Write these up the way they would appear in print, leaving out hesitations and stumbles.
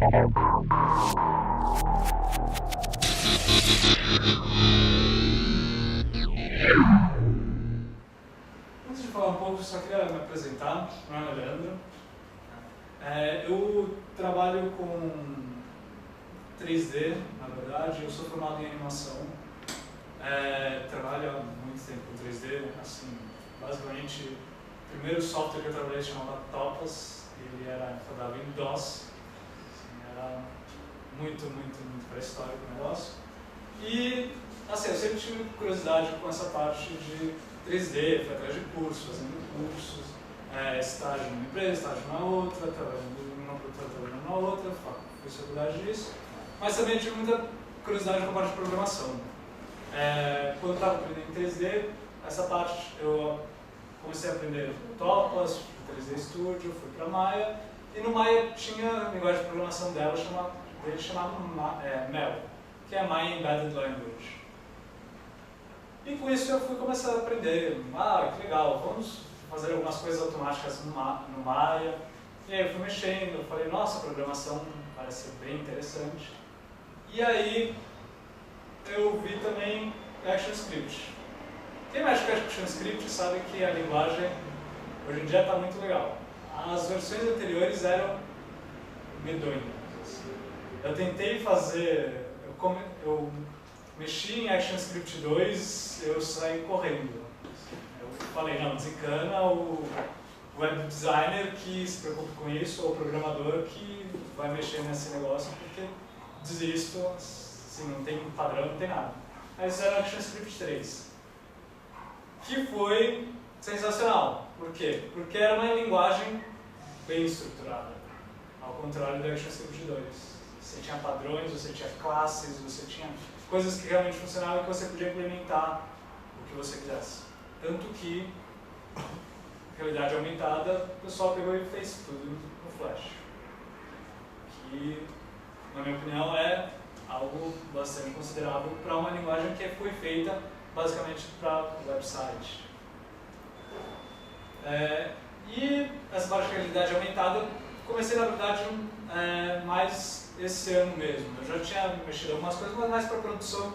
Antes de falar um pouco, eu só queria me apresentar. Meu nome é Leandro. Eu trabalho com 3D, na verdade. Eu sou formado em animação. Trabalho há muito tempo com 3D. Assim, basicamente, o primeiro software que eu trabalhei se chamava Topas. Ele rodava em DOS. Assim, era muito pré-histórico o negócio. E, assim, eu sempre tive curiosidade com essa parte de 3D, fui atrás de cursos, fazendo cursos, estágio numa empresa, estágio na outra, trabalhando numa produtora, trabalhando na outra, fiz faculdade disso. Mas também tive muita curiosidade com a parte de programação. Quando eu estava aprendendo em 3D, essa parte eu comecei a aprender Topas, 3D Studio, fui para Maya, e no Maya tinha a linguagem de programação dele chamada MEL, que é a Maya Embedded Language. E com isso eu fui começar a aprender, que legal, vamos fazer algumas coisas automáticas no Maya. E aí eu fui mexendo, eu falei, nossa, a programação parece ser bem interessante. E aí eu vi também ActionScript. Quem mexe com ActionScript sabe que a linguagem hoje em dia está muito legal. As versões anteriores eram medonhas. Eu tentei fazer, eu mexi em ActionScript 2, eu saí correndo. Eu falei, não, desencana o web designer que se preocupe com isso, ou o programador que vai mexer nesse negócio, porque desisto, assim, não tem padrão, não tem nada. Aí fizeram ActionScript 3, que foi sensacional. Por quê? Porque era uma linguagem bem estruturada, ao contrário do ActionScript 2. Você tinha padrões, você tinha classes, você tinha coisas que realmente funcionavam e que você podia implementar o que você quisesse. Tanto que, realidade aumentada, o pessoal pegou e fez tudo no Flash. Que, na minha opinião, é algo bastante considerável para uma linguagem que foi feita basicamente para website. E essa parte de realidade aumentada, comecei na verdade mais esse ano mesmo. Eu já tinha mexido algumas coisas, mas mais para produção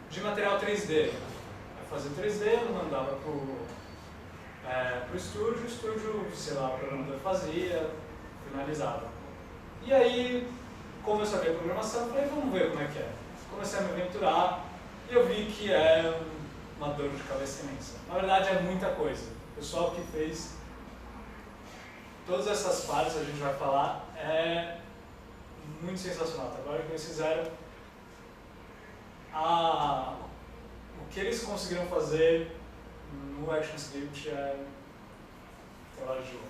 de material 3D. Eu fazia 3D, eu mandava pro estúdio, o estúdio, sei lá, o programador fazia, finalizava. E aí, como eu sabia programação, eu falei, vamos ver como é que é. Comecei a me aventurar e eu vi que é uma dor de cabeça imensa. Na verdade, é muita coisa. O pessoal que fez todas essas partes, a gente vai falar, é muito sensacional. Agora que eles fizeram, o que eles conseguiram fazer no ActionScript é tela de ouro.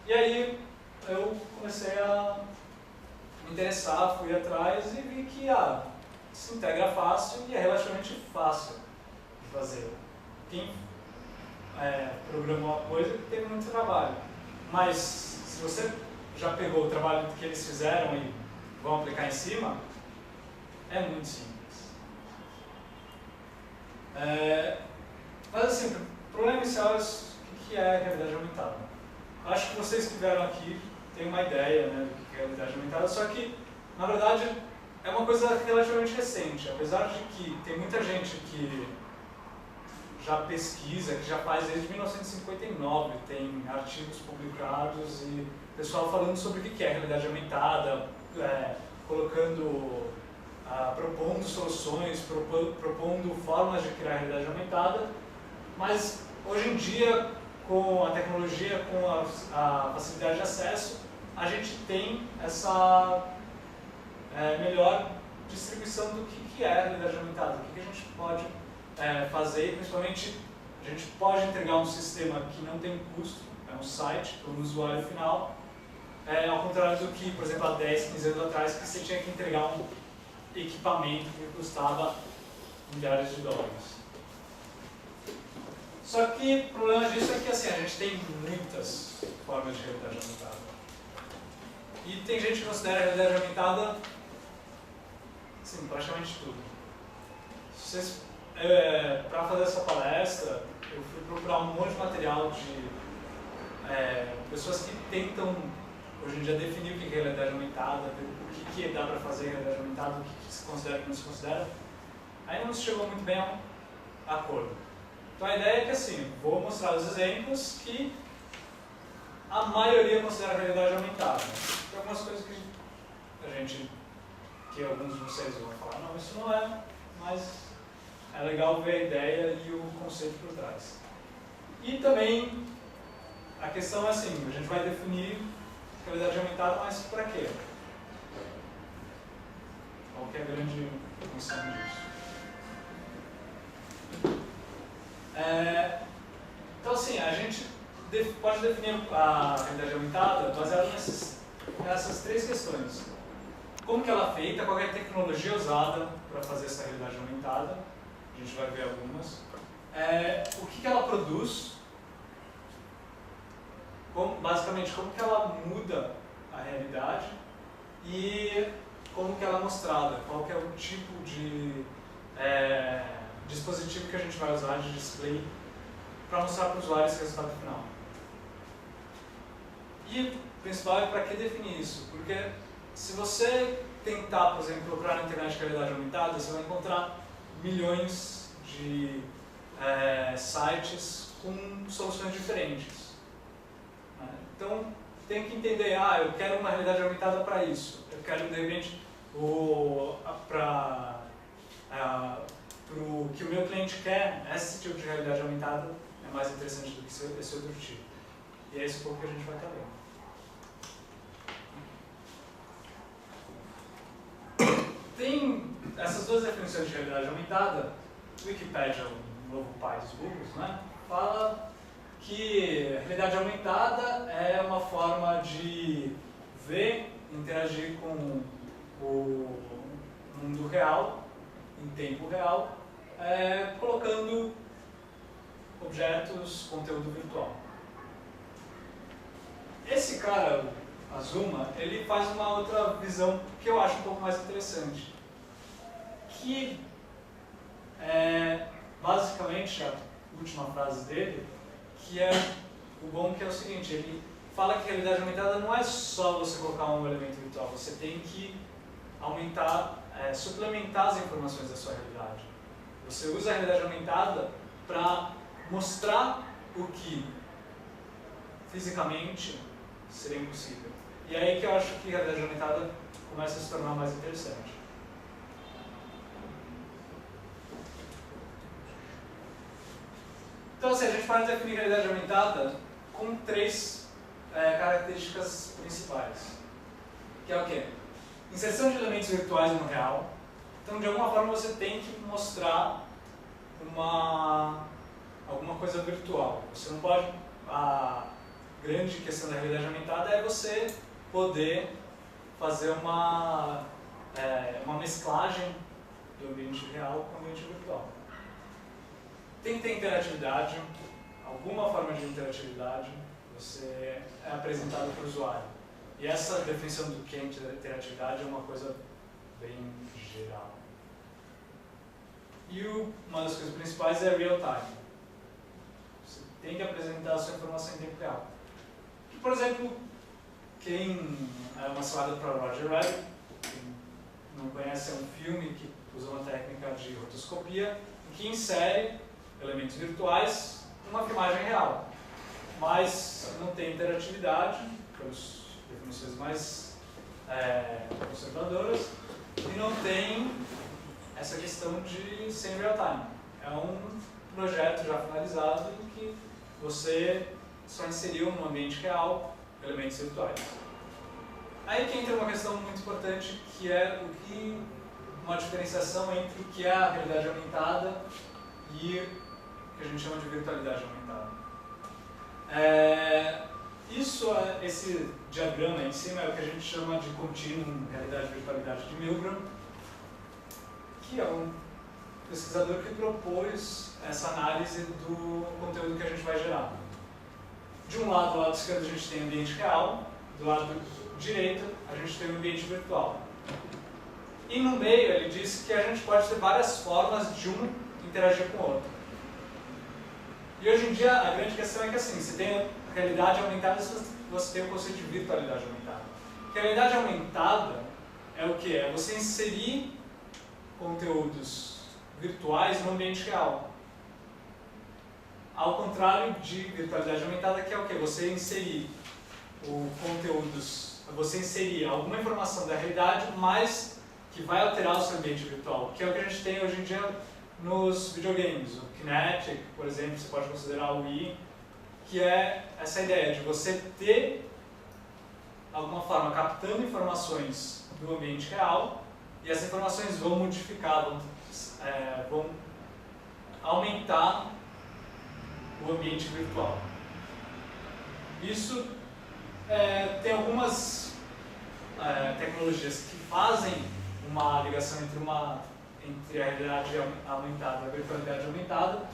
E aí eu comecei a me interessar, fui atrás e vi que se integra fácil e é relativamente fácil de fazer. Quem programou uma coisa teve muito trabalho, mas se você já pegou o trabalho que eles fizeram e vão aplicar em cima, é muito simples. Mas assim, o problema inicial é o que é a realidade aumentada. Acho que vocês que vieram aqui têm uma ideia, né, do que é a realidade aumentada, só que, na verdade, é uma coisa relativamente recente. Apesar de que tem muita gente que já pesquisa, que já faz desde 1959, tem artigos publicados e pessoal falando sobre o que é realidade aumentada, propondo soluções, propondo formas de criar realidade aumentada, mas hoje em dia, com a tecnologia, com a facilidade de acesso, a gente tem essa melhor distribuição do que é a realidade aumentada, o que a gente pode fazer, principalmente a gente pode entregar um sistema que não tem custo, é um site para o usuário final, ao contrário do que, por exemplo, há 10, 15 anos atrás, que você tinha que entregar um equipamento que custava milhares de dólares. Só que o problema disso é que assim, a gente tem muitas formas de realidade aumentada. E tem gente que considera a realidade aumentada, assim, praticamente tudo. Para fazer essa palestra, eu fui procurar um monte de material de pessoas que tentam hoje em dia definir o que é realidade aumentada, o que dá para fazer em realidade aumentada, o que se considera e o que não se considera, ainda não se chegou muito bem a um acordo. Então a ideia é que assim, vou mostrar os exemplos que a maioria considera realidade aumentada. Tem algumas coisas que alguns de vocês vão falar, não, isso não é, mas é legal ver a ideia e o conceito por trás. E também a questão é assim, a gente vai definir realidade aumentada, mas para quê? Qual que é a grande função disso? Então assim, a gente pode definir a realidade aumentada baseada nessas três questões. Como que ela é feita, qual é a tecnologia usada para fazer essa realidade aumentada, a gente vai ver algumas. O que ela produz, basicamente como que ela muda a realidade e como que ela é mostrada, qual que é o tipo de dispositivo que a gente vai usar de display para mostrar para o usuário esse resultado final. E o principal é para que definir isso, porque se você tentar, por exemplo, procurar na internet realidade aumentada, você vai encontrar milhões de sites com soluções diferentes. Então, tem que entender, eu quero uma realidade aumentada para isso. Eu quero, de repente, para o que o meu cliente quer, esse tipo de realidade aumentada é mais interessante do que esse outro tipo. E é esse pouco que a gente vai estar vendo. Tem essas duas definições de realidade aumentada. O Wikipedia, o novo pai dos burros, né, fala que realidade aumentada é uma forma de ver, interagir com o mundo real, em tempo real, colocando objetos, conteúdo virtual. Esse cara, Azuma, ele faz uma outra visão que eu acho um pouco mais interessante, que é basicamente a última frase dele, que é o bom, que é o seguinte: ele fala que a realidade aumentada não é só você colocar um elemento virtual, você tem que aumentar, suplementar as informações da sua realidade. Você usa a realidade aumentada para mostrar o que fisicamente seria impossível. E é aí que eu acho que a realidade aumentada começa a se tornar mais interessante. Então, assim, a gente pode definir a realidade aumentada com três características principais. Que é o quê? Inserção de elementos virtuais no real. Então, de alguma forma, você tem que mostrar alguma coisa virtual. Você não pode... A grande questão da realidade aumentada é você poder fazer uma mesclagem do ambiente real com o ambiente virtual. Tem que ter interatividade, alguma forma de interatividade, você é apresentado para o usuário. E essa definição do que é interatividade é uma coisa bem geral. E uma das coisas principais é real time. Você tem que apresentar a sua informação em tempo real. E, por exemplo, quem é uma cilada para Roger Rabbit, quem não conhece, é um filme que usa uma técnica de rotoscopia, que insere elementos virtuais numa filmagem real, mas não tem interatividade, pelas definições mais conservadoras, e não tem essa questão de sem real time. É um projeto já finalizado em que você só inseriu no ambiente real elementos virtuais. Aí que entra uma questão muito importante, que é uma diferenciação entre o que é a realidade aumentada e o que a gente chama de virtualidade aumentada. Esse diagrama aí em cima é o que a gente chama de contínuo realidade e virtualidade de Milgram, que é um pesquisador que propôs essa análise do conteúdo que a gente vai gerar. De um lado, do lado esquerdo, a gente tem o ambiente real, do lado direito, a gente tem o ambiente virtual. E no meio, ele disse que a gente pode ter várias formas de um interagir com o outro. E hoje em dia, a grande questão é que assim, você tem a realidade aumentada, você tem o conceito de virtualidade aumentada. Que a realidade aumentada é o que? É você inserir conteúdos virtuais no ambiente real. Ao contrário de virtualidade aumentada, que é o que? Você inserir você inserir alguma informação da realidade, mas que vai alterar o seu ambiente virtual, que é o que a gente tem hoje em dia nos videogames. O Kinetic, por exemplo, você pode considerar o Wii, que é essa ideia de você ter, de alguma forma, captando informações do ambiente real, e essas informações vão modificar, vão aumentar o ambiente virtual. Isso tem algumas tecnologias que fazem uma ligação entre a realidade aumentada e a virtualidade aumentada,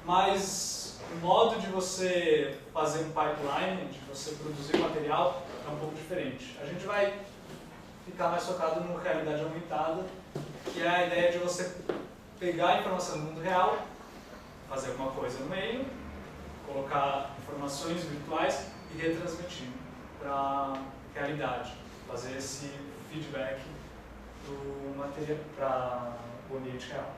mas o modo de você fazer um pipeline, de você produzir material, é um pouco diferente. A gente vai ficar mais focado no realidade aumentada, que é a ideia de você pegar a informação do mundo real, fazer alguma coisa no meio, colocar informações virtuais e retransmitir para a realidade, fazer esse feedback do material para o ambiente real.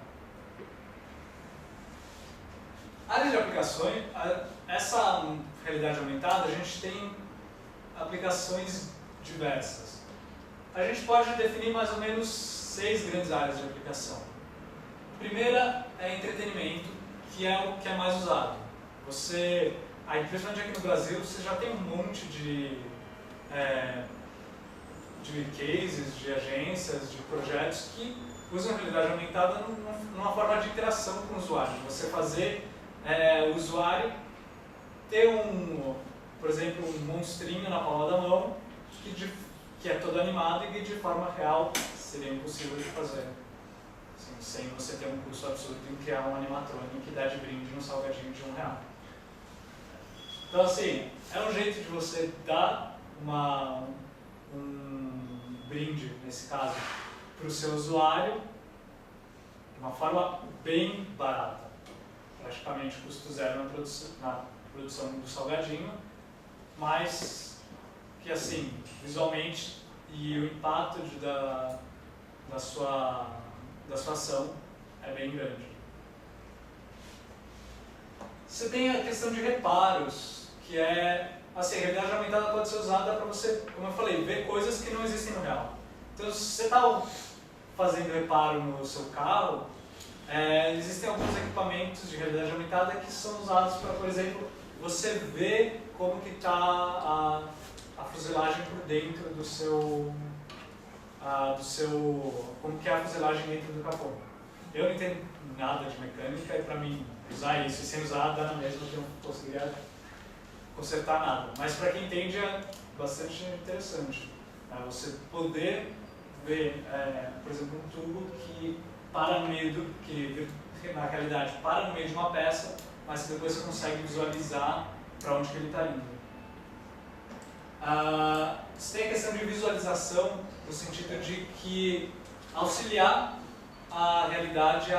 Áreas de aplicações, essa realidade aumentada, a gente tem aplicações diversas. A gente pode definir mais ou menos 6 grandes áreas de aplicação. A primeira é entretenimento, que é o que é mais usado. Principalmente aqui no Brasil, você já tem um monte de cases, de agências, de projetos que usam a realidade aumentada numa forma de interação com o usuário. Você fazer o usuário ter por exemplo, um monstrinho na palma da mão que é todo animado e que de forma real seria impossível de fazer. Assim, sem você ter um custo absurdo em criar um animatrônico que dá de brinde um salgadinho de R$1. Então, assim, é um jeito de você dar um brinde, nesse caso, para o seu usuário de uma forma bem barata. Praticamente custo zero na produção do salgadinho, mas que, assim, visualmente e o impacto da sua ação é bem grande. Você tem a questão de reparos, que é, assim, a realidade aumentada pode ser usada para você, como eu falei, ver coisas que não existem no real. Então, se você está fazendo reparo no seu carro, existem alguns equipamentos de realidade aumentada que são usados para, por exemplo, você ver como que está a fuselagem por dentro como que é a fuselagem dentro do capô. Eu não entendo nada de mecânica e para mim usar isso e sem usar dá na mesma que eu não conseguiria consertar nada. Mas para quem entende é bastante interessante. Você poder ver, por exemplo, um tubo que para no meio que na realidade para no meio de uma peça, mas que depois você consegue visualizar para onde que ele está indo. Você tem a questão de visualização, no sentido de que auxiliar a realidade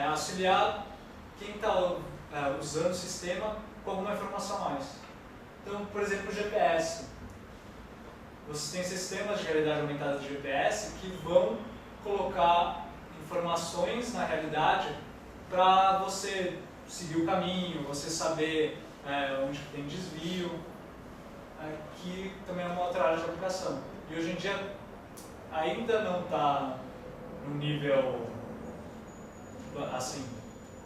auxiliar quem está usando o sistema com alguma informação a mais. Então, por exemplo, o GPS. Você tem sistemas de realidade aumentada de GPS que vão colocar informações na realidade para você seguir o caminho, você saber onde tem desvio, que também é uma outra área de aplicação. E hoje em dia ainda não está no nível assim,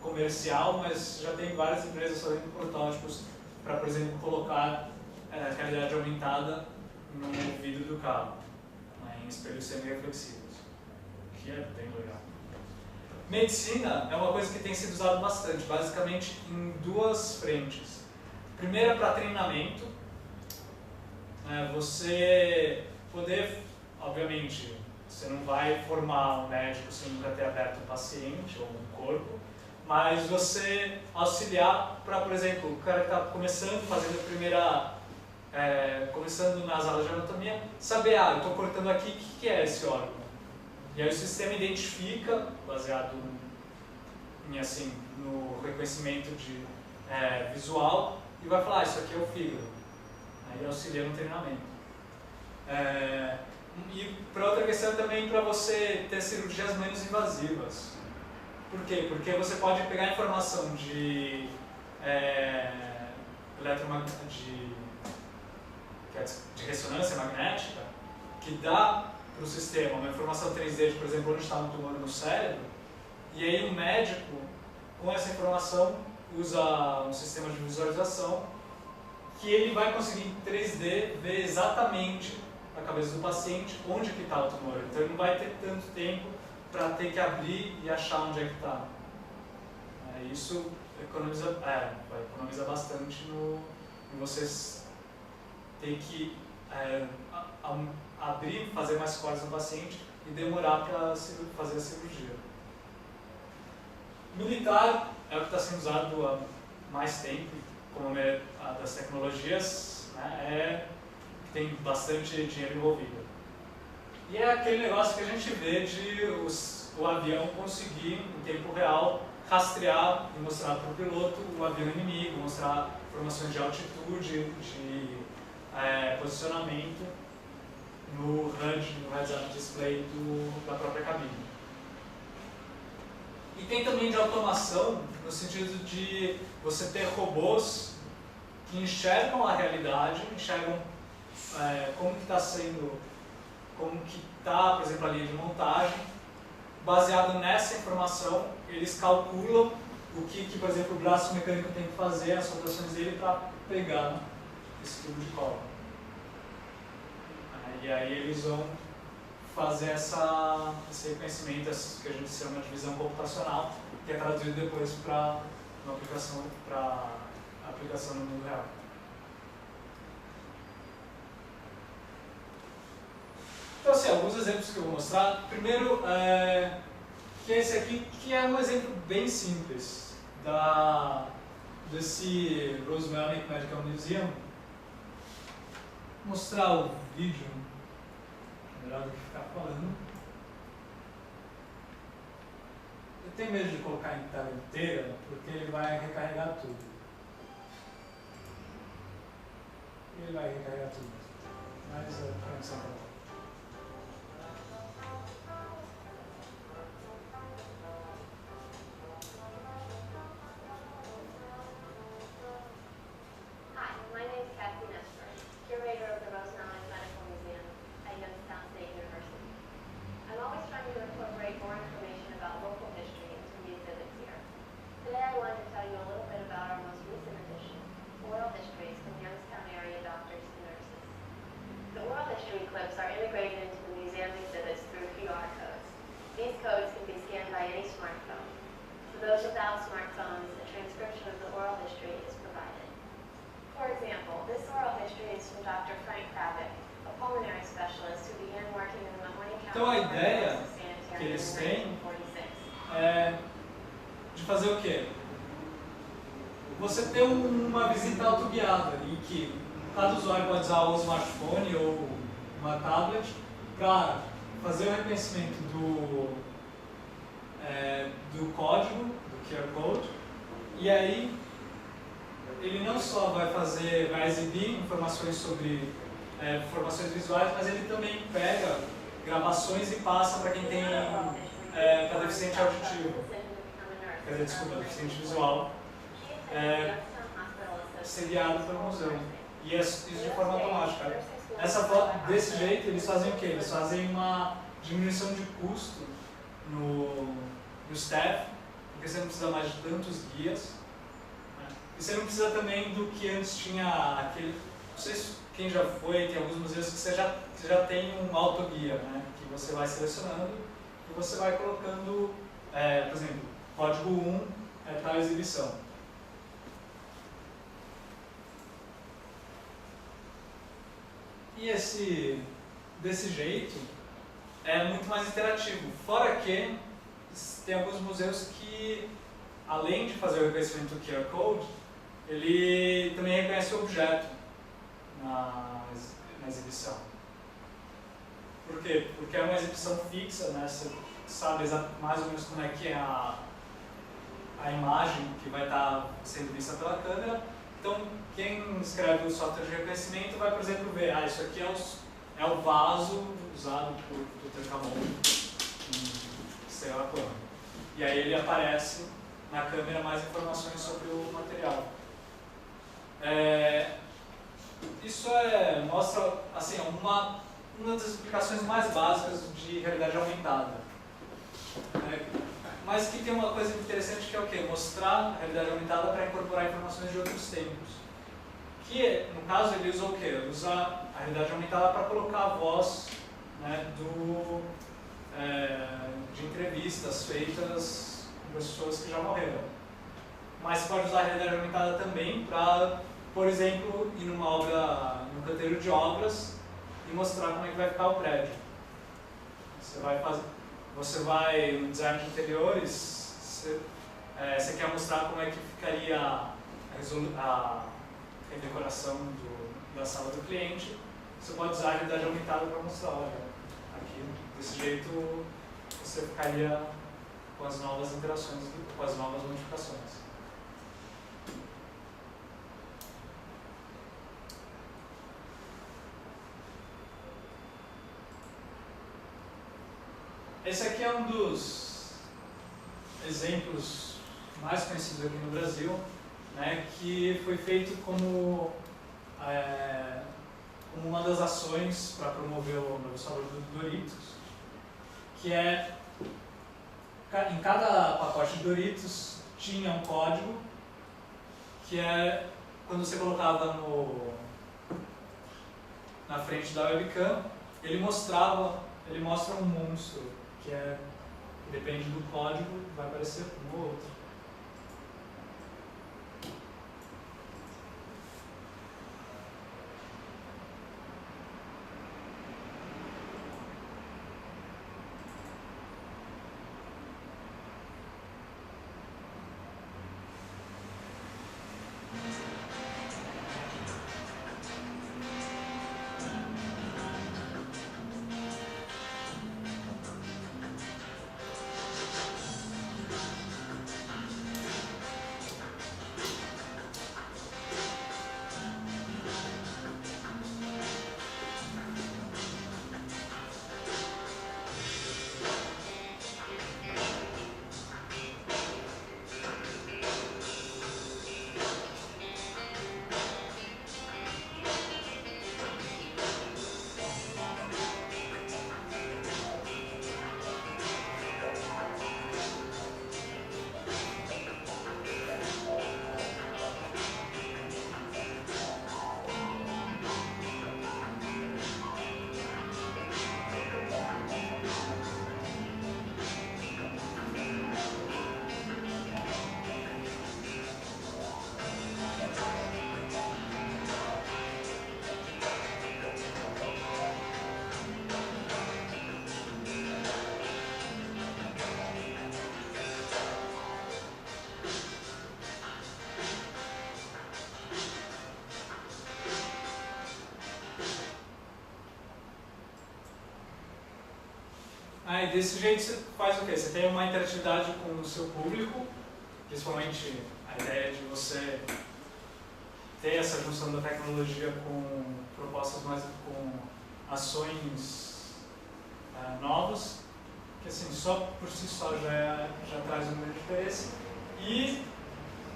comercial, mas já tem várias empresas fazendo protótipos para, por exemplo, colocar realidade aumentada no vidro do carro, em espelhos semi-reflexivos, que é bem legal. Medicina é uma coisa que tem sido usada bastante, basicamente em 2 frentes. Primeira, para treinamento, você poder, obviamente, você não vai formar um médico sem nunca ter aberto um paciente ou um corpo, mas você auxiliar para, por exemplo, o cara que está começando, fazendo a primeira, começando nas aulas de anatomia, saber, eu estou cortando aqui, o que é esse órgão? E aí o sistema identifica, baseado no reconhecimento visual, e vai falar, isso aqui é o fígado. E auxilia no treinamento. E para outra questão também para você ter cirurgias menos invasivas. Por quê? Porque você pode pegar informação de ressonância magnética que dá para o sistema uma informação 3D de, por exemplo, onde está um tumor no cérebro, e aí o médico, com essa informação, usa um sistema de visualização que ele vai conseguir em 3D ver exatamente na cabeça do paciente onde que está o tumor. Então ele não vai ter tanto tempo para ter que abrir e achar onde é que está. Isso vai economizar bastante em vocês ter que abrir, fazer mais cortes no paciente e demorar para fazer a cirurgia. Militar é o que está sendo usado há mais tempo, como das tecnologias, né, tem bastante dinheiro envolvido. E é aquele negócio que a gente vê de o avião conseguir, em tempo real, rastrear e mostrar para o piloto o avião inimigo, mostrar informações de altitude, de posicionamento no HUD, no heads-up display da própria cabine. E tem também de automação, no sentido de você ter robôs que enxergam a realidade, enxergam como que está sendo, como que está, por exemplo, a linha de montagem. Baseado nessa informação, eles calculam o que, por exemplo, o braço mecânico tem que fazer, as rotações dele para pegar esse tubo de cola. E aí eles vão fazer esse reconhecimento, que a gente chama de visão computacional, que é traduzido depois para a aplicação no mundo real. Então, assim, alguns exemplos que eu vou mostrar. Primeiro, que é esse aqui, que é um exemplo bem simples desse Rosemary Medical Museum. Vou mostrar o vídeo, melhor do que ficar falando. Eu tenho medo de colocar em tela inteira, porque ele vai recarregar tudo. Ele vai recarregar tudo. Mas a conexão tá boa. Então a ideia que eles têm é de fazer o quê? Você ter uma visita autoguiada em que cada usuário pode usar o smartphone ou uma tablet para fazer o reconhecimento do código, do QR Code, e aí ele não só vai exibir informações sobre informações visuais, mas ele também pega gravações e passa para quem tem para deficiente auditivo, deficiente visual, ser guiado pelo museu. E isso de forma automática. Desse jeito, eles fazem o quê? Eles fazem uma diminuição de custo no staff, porque você não precisa mais de tantos guias. Né? E você não precisa também do que antes tinha aquele... Não sei se quem já foi, tem alguns museus que você já tem um autoguia, né? Que você vai selecionando e você vai colocando, por exemplo, código 1 é para exibição. E desse jeito é muito mais interativo. Fora que tem alguns museus que, além de fazer o reconhecimento do QR Code, ele também reconhece o objeto na exibição. Por quê? Porque é uma exibição fixa, né? Você sabe mais ou menos como é que é a imagem que vai estar sendo vista pela câmera, Então, quem escreve o software de reconhecimento vai, por exemplo, ver, isso aqui é o vaso usado por Tutankhamon, sei lá quando. E aí ele aparece na câmera mais informações sobre o material. Isso mostra assim, uma das explicações mais básicas de realidade aumentada. Mas que tem uma coisa interessante que é o quê? Mostrar a realidade aumentada para incorporar informações de outros tempos. Que, no caso, ele usa o quê? Ele usa a realidade aumentada para colocar a voz, né, de entrevistas feitas com pessoas que já morreram. Mas você pode usar a realidade aumentada também para, por exemplo, ir numa obra, num canteiro de obras e mostrar como é que vai ficar o prédio. Você vai no design de interiores, você quer mostrar como é que ficaria a decoração da sala do cliente, você pode usar a realidade aumentada para mostrar, olha, aqui desse jeito você ficaria com as novas interações, com as novas modificações. Esse aqui é um dos exemplos mais conhecidos aqui no Brasil, né, que foi feito como uma das ações para promover o novo sabor do Doritos, que em cada pacote de Doritos tinha um código que quando você colocava na frente da webcam, ele mostra um monstro que depende do código, vai aparecer um ou outro. E desse jeito você faz o quê? Você tem uma interatividade com o seu público, principalmente a ideia de você ter essa junção da tecnologia com propostas com ações novas, que assim, só por si só já traz um grande interesse. E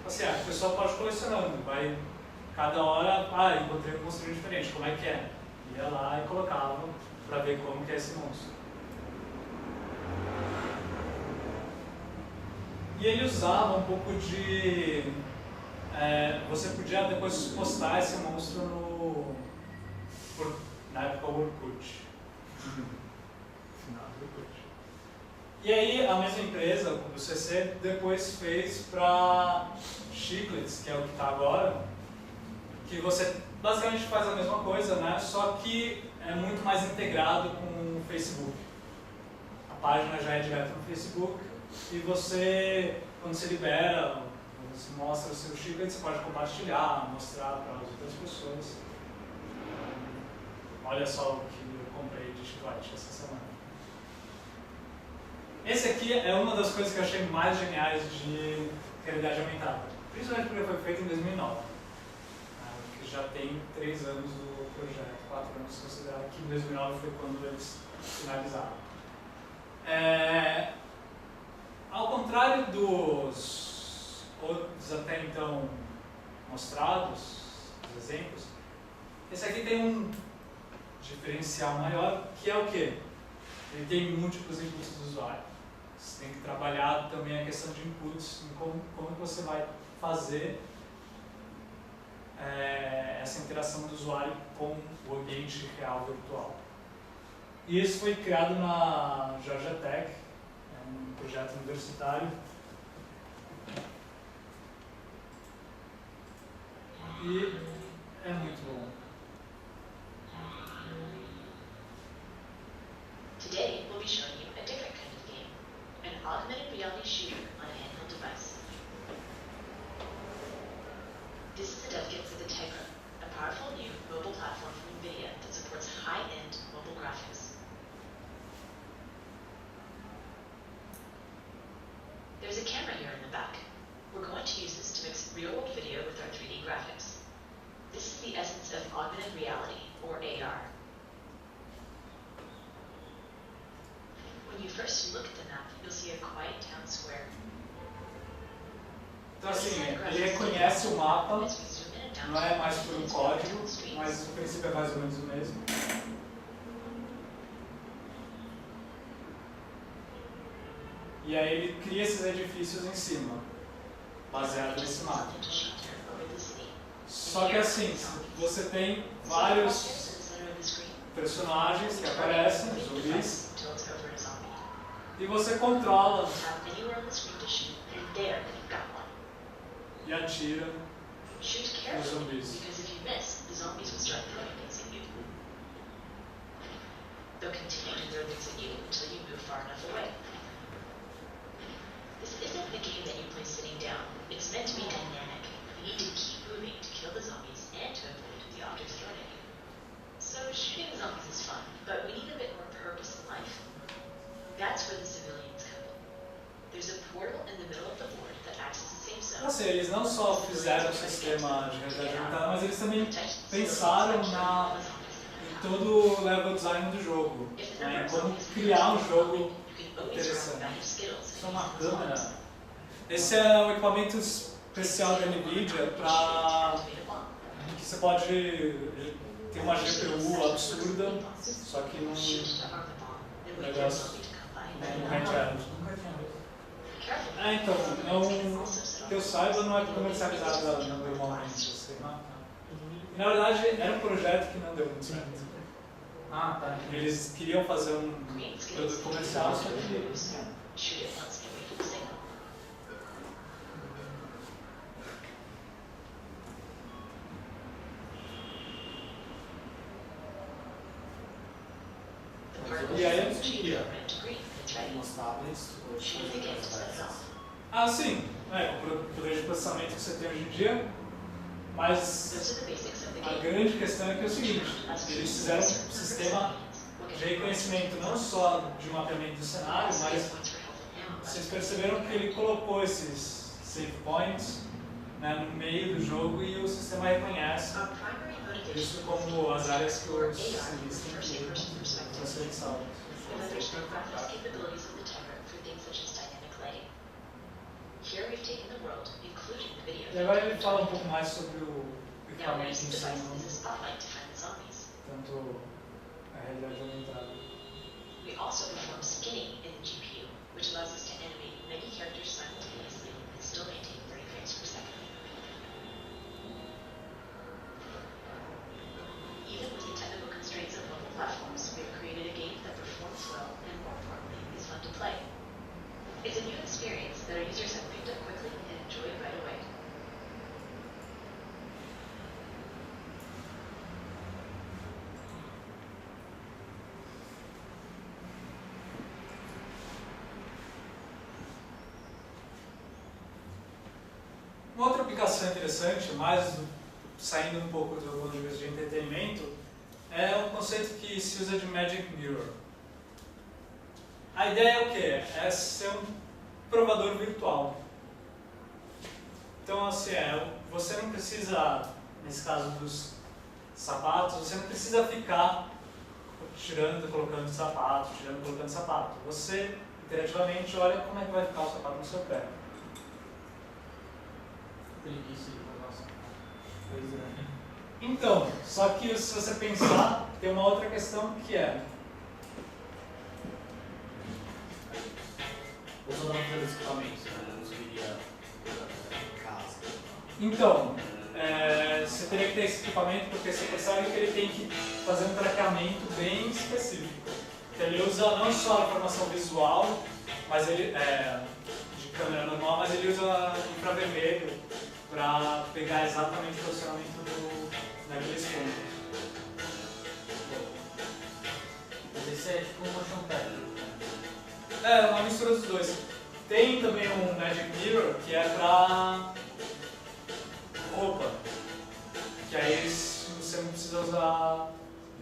assim, a pessoa pode ir colecionando, vai cada hora, encontrei um monstro diferente, como é que é? Ia lá e colocava para ver como que é esse monstro. E ele usava um pouco de... você podia depois postar esse monstro na época o Orkut. E aí a mesma empresa, o CC, depois fez para Chiclets, que é o que está agora, que você basicamente faz a mesma coisa, né? Só que é muito mais integrado com o Facebook. A página já é direto no Facebook. E você, quando se libera, você mostra o seu chiclete, você pode compartilhar, mostrar para as outras pessoas. Olha só o que eu comprei de chiclete essa semana. Esse aqui é uma das coisas que eu achei mais geniais de realidade aumentada. Principalmente porque foi feito em 2009. que já tem 3 anos do projeto, 4 anos se considerar que 2009 foi quando eles finalizaram. Ao contrário dos outros até então mostrados, os exemplos, esse aqui tem um diferencial maior, que é o quê? Ele tem múltiplos inputs do usuário. Você tem que trabalhar também a questão de inputs, em como você vai fazer essa interação do usuário com o ambiente real virtual. E isso foi criado na Georgia Tech, um projeto universitário. E é muito bom. Today, we'll be showing you a different kind of game, an augmented reality shooter on a handheld device. This is the dev kit for the Tegra, a powerful new mobile platform from NVIDIA that supports high-end mobile graphics. There's a camera here in the back. We're going to use this to mix real-world video with our 3D graphics. This is the essence of augmented reality, or AR. When you first look at the map, you'll see a quiet town square. Então assim, ele reconhece o mapa, não é mais por um código, mas o princípio é mais ou menos o mesmo. E aí ele cria esses edifícios em cima, baseado nesse mapa. Só que assim, você tem vários personagens que aparecem, zumbis, e você controla e atira nos zumbis. They'll continue to throw things at you until you move far enough away. This isn't a game that you play sitting down. It's meant to be dynamic. You need to keep moving to kill the zombies and to avoid the objects thrown at you. So shooting zombies is fun, but we need a bit more purpose in life. That's where the civilians come in. There's a portal in the middle of the board that acts as the same zone. Assim, eles não só fizeram o sistema de realidade aumentada, mas eles também pensaram em todo o level design do jogo, né, em como criar um jogo interessante. Isso é uma câmera. Esse é um equipamento especial da NVIDIA para que você pode ter uma GPU absurda, só que num negócio no handheld. Então, que eu saiba, não é comercializada normalmente. Assim. E, na verdade, era um projeto que não deu muito certo. Ah, tá. Eles queriam fazer um produto comercial, só que... E aí eles queriam Nos tablets, Ah, sim, o poder de processamento que você tem hoje em dia, mas a grande questão é que é o seguinte, eles fizeram um sistema de reconhecimento não só de mapeamento do cenário, mas vocês perceberam que ele colocou esses save points, né, no meio do jogo e o sistema reconhece isso como as áreas que os civis têm que ir para serem salvos. E agora ele fala um pouco mais sobre o equipamento em si, tanto a realidade aumentada. We also perform skinning in the GPU, which allows us to animate many characters simultaneously and still maintain 30 frames per second. Even with the technical constraints of mobile platforms, we have created a game that performs well and, more importantly, is fun to play. It's a new experience that our users have picked up quickly and enjoy right away. Uma outra aplicação interessante, mais saindo um pouco do ponto de vista de entretenimento, é um conceito que se usa de Magic Mirror. A ideia é o quê? É ser um provador virtual. Então, assim, você não precisa nesse caso dos sapatos, você não precisa ficar tirando, colocando sapato, tirando, colocando sapato. Você, interativamente, olha como é que vai ficar o sapato no seu pé. Preguiça de colocar o sapato. Pois é. Então, só que se você pensar, tem uma outra questão que é... Ou só não fazer equipamentos, né? Eu não conseguiria em casa. Então, você teria que ter esse equipamento porque você percebe que ele tem que fazer um tratamento bem específico. Então, ele usa não só a informação visual, mas ele, de câmera normal, mas ele usa infravermelho para pegar exatamente o posicionamento daqueles pontos. Mas esse é tipo um motion capture. É, uma mistura dos dois. Tem também um Magic Mirror que é para roupa, que aí você não precisa usar,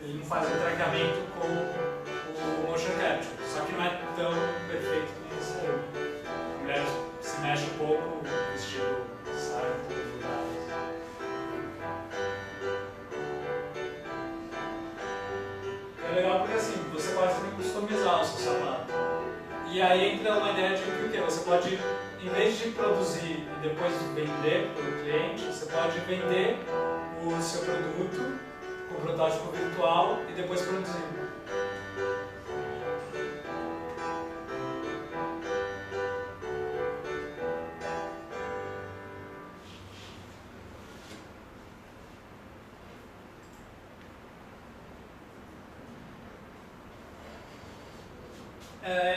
ele não faz o tratamento com o motion capture, só que não é tão perfeito que esse aí. A mulher se mexe um pouco, o vestido sai um pouco do lugar. É legal porque assim, você pode também customizar o seu sapato. E aí entra uma ideia de que o quê? Você pode, em vez de produzir e depois vender para o cliente, você pode vender o seu produto com protótipo virtual e depois produzir.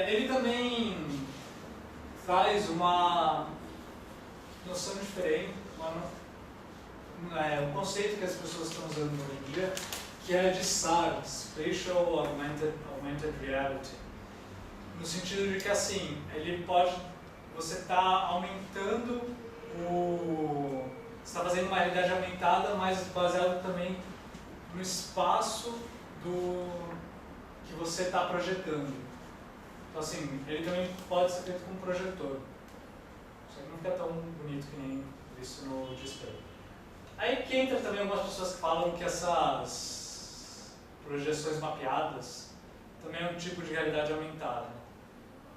Ele também traz uma noção diferente, um conceito que as pessoas estão usando hoje em dia, que é de SAR, Spatial Augmented Reality. No sentido de que assim, você está aumentando você está fazendo uma realidade aumentada, mas baseado também no espaço que você está projetando. Então assim, ele também pode ser feito com um projetor. Só que não fica tão bonito que nem isso no display. Aí que entra também algumas pessoas que falam que essas projeções mapeadas também é um tipo de realidade aumentada.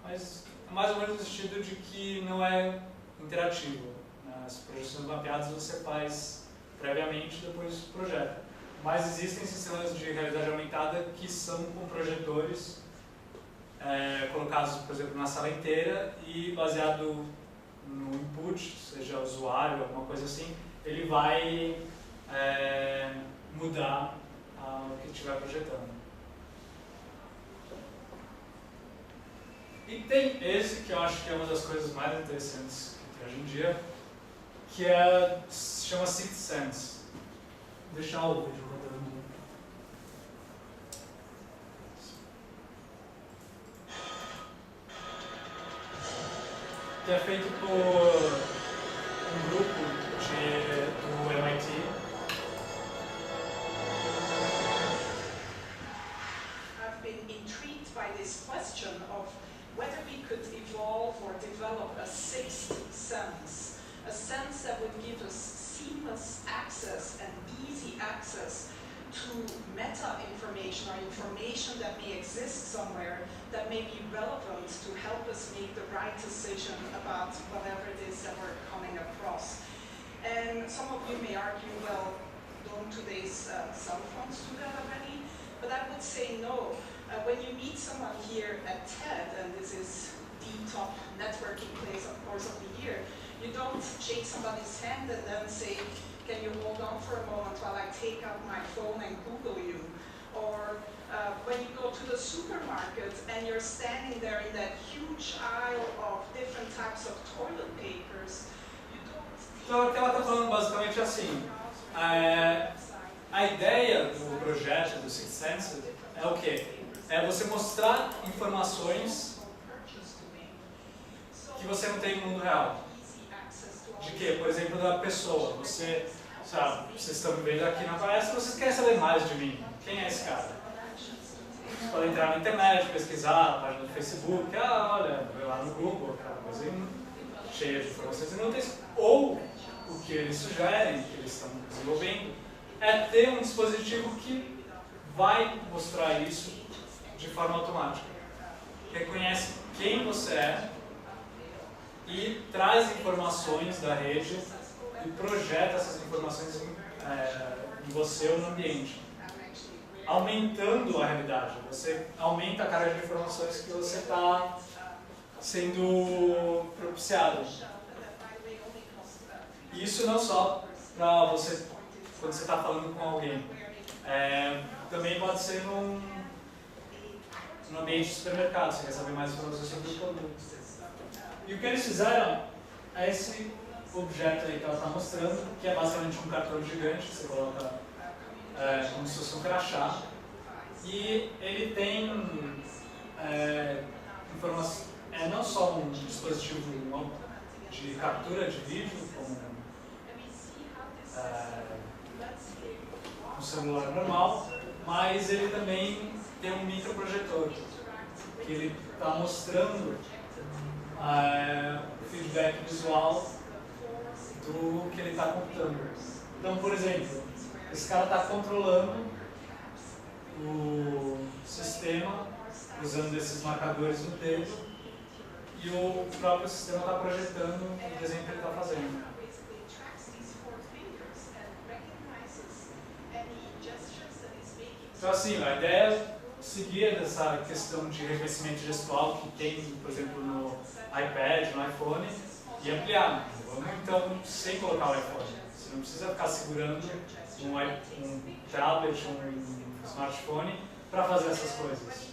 Mas é mais ou menos no sentido de que não é interativo. Né? As projeções mapeadas você faz previamente e depois projeta. Mas existem sistemas de realidade aumentada que são com projetores colocados, por exemplo, na sala inteira e baseado no input, seja usuário, alguma coisa assim, ele vai mudar o que estiver projetando. E tem esse que eu acho que é uma das coisas mais interessantes que tem hoje em dia, que se chama Sixth Sense. Vou deixar o vídeo rodando. Que é feito por um grupo do MIT. I've been intrigued by this question of whether we could evolve or develop a sixth sense, a sense that would give us seamless access and easy access to meta information or information that may exist somewhere that may be relevant to help us make the right decision about whatever it is that we're coming across. And some of you may argue, well, don't today's cell phones do that already? But I would say no. When you meet someone here at TED, and this is the top networking place, of course, of the year, you don't shake somebody's hand and then say, can you hold on for a moment while I take out my phone and Google you? Or when you go to the supermarket and you're standing there in that huge aisle of different types of toilet papers, you don't... Então, o que ela está falando basicamente é assim, a ideia do projeto do Sixth Sense é o quê? É você mostrar informações que você não tem no mundo real. De quê? Por exemplo, da pessoa. Vocês estão me vendo aqui na palestra, vocês querem saber mais de mim. Quem é esse cara? Vocês podem entrar na internet, pesquisar, a página do Facebook, olha, vai lá no Google, aquela coisa cheia de informações inúteis. Ou o que eles sugerem, que eles estão desenvolvendo, é ter um dispositivo que vai mostrar isso de forma automática. Reconhece quem você é e traz informações da rede e projeta essas informações em você ou no ambiente, aumentando a realidade. Você aumenta a carga de informações que você está sendo propiciado. Isso não só para você, quando você está falando com alguém, também pode ser num ambiente de supermercado, você quer saber mais informações sobre o produto. E o que eles fizeram é esse objeto aí que ela está mostrando, que é basicamente um cartão gigante, você coloca como se fosse um crachá, e ele tem informação, não só um dispositivo de captura de vídeo, como um celular normal, mas ele também tem um microprojetor, que ele está mostrando o feedback visual do que ele está computando. Então, por exemplo, esse cara está controlando o sistema usando esses marcadores no dedo e o próprio sistema está projetando o desenho que ele está fazendo. Então, assim, a ideia é seguir essa questão de reconhecimento gestual que tem, por exemplo, no iPad, no iPhone, e ampliar. Vamos, então, sem colocar o iPhone. Você não precisa ficar segurando um tablet, um smartphone para fazer essas coisas.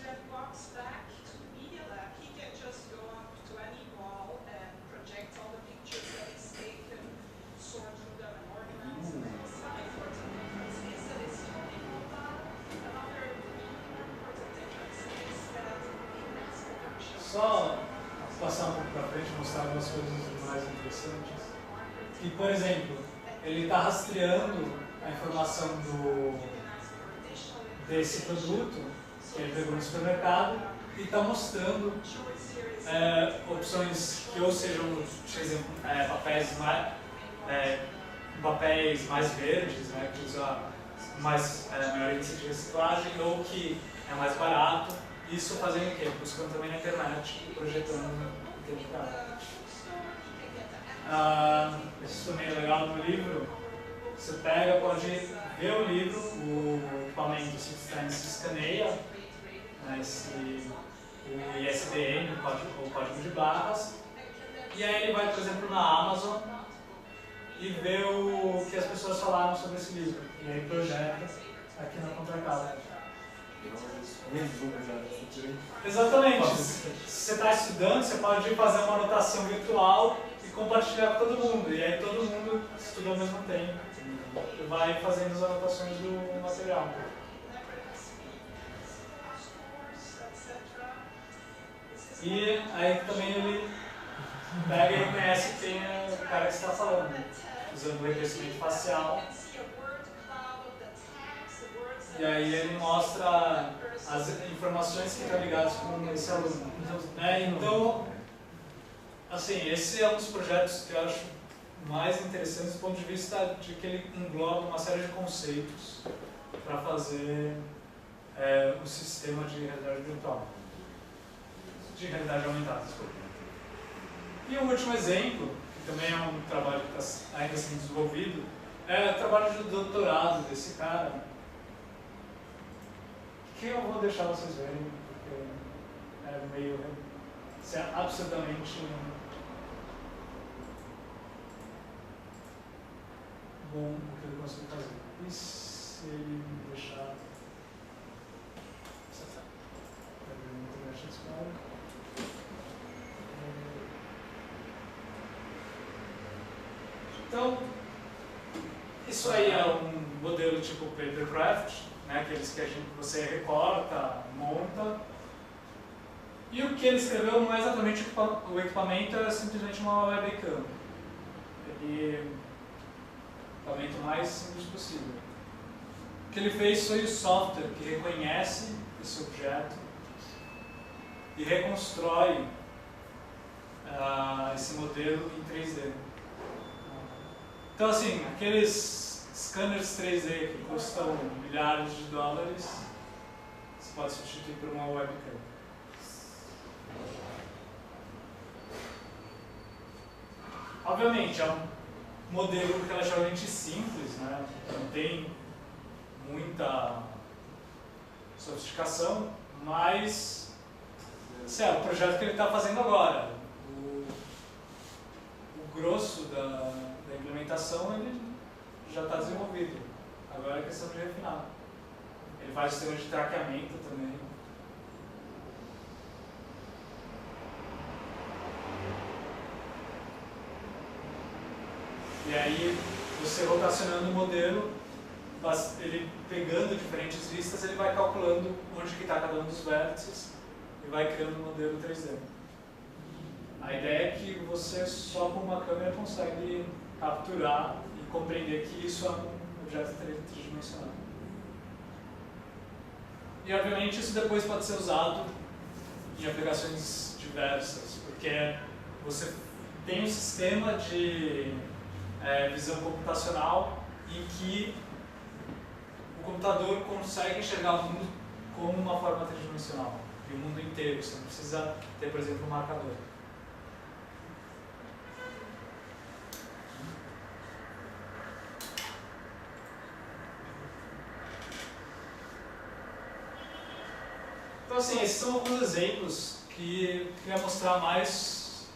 Só passar um pouco para frente e mostrar algumas coisas mais interessantes. Que, por exemplo, ele está rastreando a informação desse produto que ele pegou no supermercado e está mostrando opções que ou sejam, por exemplo, papéis mais verdes, né, que usa maior índice de reciclagem, ou que é mais barato. Isso fazendo o quê? Buscando também na internet e projetando o que ele está. Isso também é legal no livro. Você pode ver o livro, o equipamento se escaneia, né, o ISBN, o código de barras, e aí ele vai, por exemplo, na Amazon e vê o que as pessoas falaram sobre esse livro, e aí projeta aqui na contracapa. Exatamente. Se você está estudando, você pode fazer uma anotação virtual e compartilhar com todo mundo. E aí todo mundo estuda ao mesmo tempo e vai fazendo as anotações do material. E aí também ele pega e reconhece quem é o cara que está falando, usando o reconhecimento facial. E aí ele mostra as informações que estão ligadas com esse aluno. Então, assim, esse é um dos projetos que eu acho mais interessantes do ponto de vista de que ele engloba uma série de conceitos para fazer o sistema de realidade virtual. De realidade aumentada, desculpa. E o último exemplo, que também é um trabalho que está ainda sendo desenvolvido, é o trabalho de doutorado desse cara, que eu vou deixar vocês verem, porque é meio absurdamente bom o que ele conseguiu fazer. E se ele me deixar... Então, isso aí é um modelo tipo papercraft, né, aqueles que você recorta, monta. E o que ele escreveu não é exatamente o equipamento, é simplesmente uma webcam. Ele o equipamento mais simples possível. O que ele fez foi o software que reconhece esse objeto e reconstrói esse modelo em 3D. Então, assim, aqueles scanners 3D que custam milhares de dólares, você pode substituir por uma webcam. Obviamente, é um modelo relativamente simples, né? Não tem muita sofisticação, mas esse é o projeto que ele está fazendo agora. O grosso da implementação ele já está desenvolvido. Agora é questão de refinar. Ele faz sistema de traqueamento também. E aí, você rotacionando o modelo, ele pegando diferentes vistas, ele vai calculando onde que está cada um dos vértices e vai criando um modelo 3D. A ideia é que você só com uma câmera consegue capturar e compreender que isso é um objeto tridimensional. E obviamente isso depois pode ser usado em aplicações diversas, porque você tem um sistema de visão computacional em que o computador consegue enxergar o mundo como uma forma tridimensional, e o mundo inteiro, você não precisa ter, por exemplo, um marcador. Então, assim, esses são alguns exemplos que eu queria mostrar mais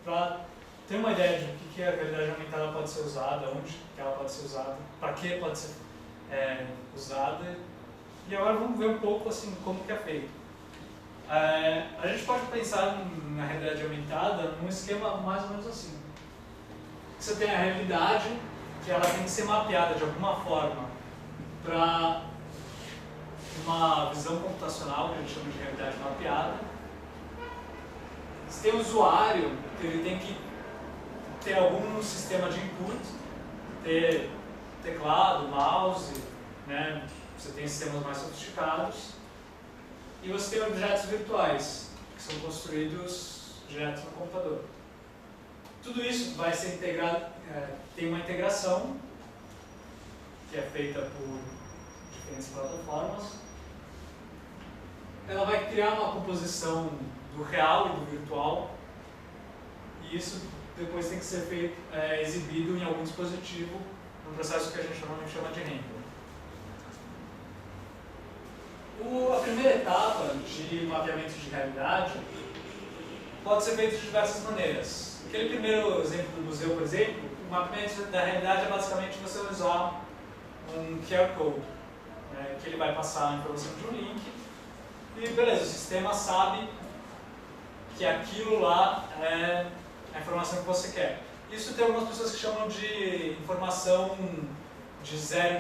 para ter uma ideia de o que a realidade aumentada pode ser usada, onde que ela pode ser usada, para que pode ser usada. E agora vamos ver um pouco assim, como que é feito. A gente pode pensar na realidade aumentada num esquema mais ou menos assim. Você tem a realidade, que ela tem que ser mapeada de alguma forma para uma visão computacional, que a gente chama de realidade mapeada. Você tem o usuário, que ele tem que ter algum sistema de input, ter teclado, mouse, né? Você tem sistemas mais sofisticados. E você tem objetos virtuais, que são construídos direto no computador. Tudo isso vai ser integrado, tem uma integração, que é feita por diferentes plataformas. Ela vai criar uma composição do real e do virtual, e isso depois tem que ser feito, exibido em algum dispositivo, num processo que a gente normalmente chama de render. A primeira etapa de mapeamento de realidade pode ser feito de diversas maneiras. Aquele primeiro exemplo do museu, por exemplo, o mapeamento da realidade é basicamente você usar um QR Code, né, que ele vai passar a informação de um link, e beleza, o sistema sabe que aquilo lá é a informação que você quer. Isso tem algumas pessoas que chamam de informação de zero